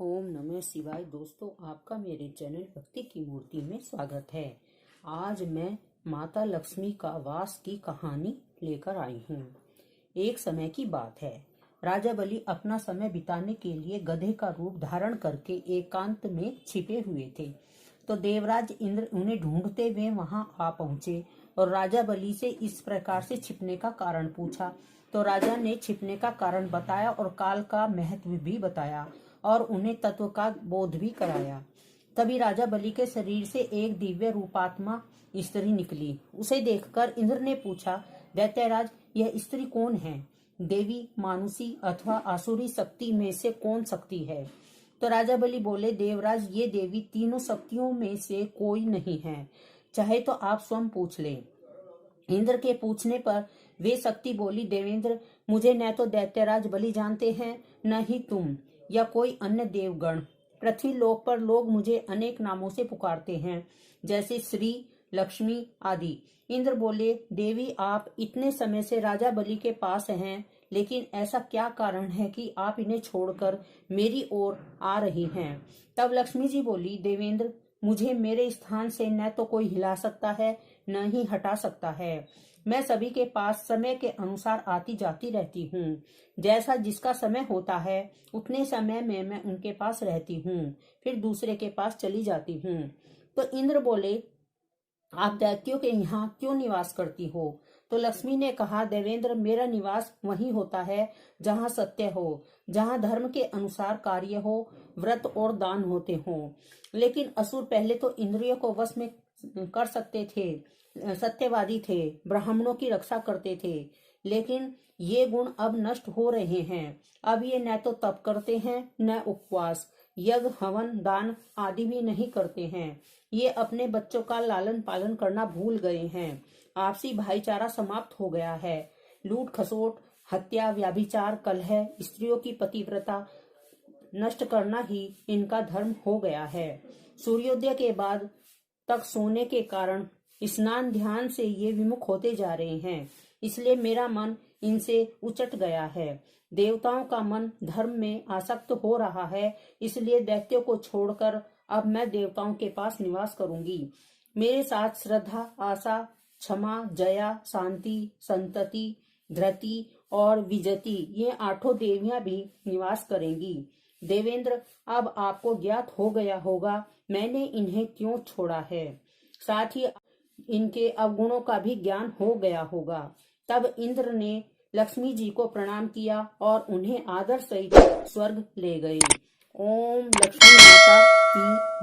ओम नमः शिवाय। दोस्तों, आपका मेरे चैनल भक्ति की मूर्ति में स्वागत है। आज मैं माता लक्ष्मी का वास की कहानी लेकर आई हूँ। एक समय की बात है। राजा बलि अपना समय बिताने के लिए गधे का रूप धारण करके एकांत में छिपे हुए थे। तो देवराज इंद्र उन्हें ढूंढते हुए वहां आ पहुंचे और राजा बलि से इस प्रकार से छिपने का कारण पूछा। तो राजा ने छिपने का कारण बताया और काल का महत्व भी बताया और उन्हें तत्व का बोध भी कराया। तभी राजा बलि के शरीर से एक दिव्य रूपात्मा स्त्री निकली। उसे देखकर इंद्र ने पूछा, दैत्यराज, यह स्त्री कौन है? देवी, मानुषी अथवा आसुरी शक्ति में से कौन शक्ति है? तो राजा बलि बोले, देवराज, ये देवी तीनों शक्तियों में से कोई नहीं है, चाहे तो आप स्वयं पूछ लें। इंद्र के पूछने पर वे शक्ति बोली, देवेंद्र, मुझे न तो दैत्यराज बलि जानते हैं, न ही तुम या कोई अन्य देवगण। पृथ्वी लोक पर लोग मुझे अनेक नामों से पुकारते हैं, जैसे श्री, लक्ष्मी आदि। इंद्र बोले, देवी, आप इतने समय से राजा बलि के पास हैं, लेकिन ऐसा क्या कारण है कि आप इन्हें छोड़कर मेरी ओर आ रही हैं? तब लक्ष्मी जी बोली, देवेंद्र, मुझे मेरे स्थान से न तो कोई हिला सकता है, न ही हटा सकता है। मैं सभी के पास समय के अनुसार आती जाती रहती हूँ। जैसा जिसका समय होता है उतने समय में मैं उनके पास रहती हूँ, फिर दूसरे के पास चली जाती हूँ। तो इंद्र बोले, आप दैत्यों के यहाँ क्यों निवास करती हो? तो लक्ष्मी ने कहा, देवेंद्र, मेरा निवास वहीं होता है जहाँ सत्य हो, जहाँ धर्म के अनुसार कार्य हो, व्रत और दान होते हों। लेकिन असुर पहले तो इंद्रियों को वश में कर सकते थे, सत्यवादी थे, ब्राह्मणों की रक्षा करते थे, लेकिन ये गुण अब नष्ट हो रहे हैं। अब ये न तो तप करते हैं, न उपवास, यज्ञ, हवन, दान आदि भी नहीं करते हैं। ये अपने बच्चों का लालन पालन करना भूल गए हैं। आपसी भाईचारा समाप्त हो गया है। लूट खसोट, हत्या, व्याभिचार, कलह, स्त्रियों की पतिव्रता नष्ट करना ही इनका धर्म हो गया है। सूर्योदय के बाद तक सोने के कारण स्नान ध्यान से ये विमुख होते जा रहे हैं, इसलिए मेरा मन इनसे उचट गया है। देवताओं का मन धर्म में आसक्त हो रहा है, इसलिए दैत्यों को छोड़कर अब मैं देवताओं के पास निवास करूंगी। मेरे साथ श्रद्धा, आशा, क्षमा, जया, शांति, संतति, धृति और विजति, ये आठों देवियां भी निवास करेंगी। देवेंद्र, अब आपको ज्ञात हो गया होगा मैंने इन्हें क्यों छोड़ा है। साथ ही इनके अवगुणों का भी ज्ञान हो गया होगा। तब इंद्र ने लक्ष्मी जी को प्रणाम किया और उन्हें आदर सहित स्वर्ग ले गए। ओम लक्ष्मी माता की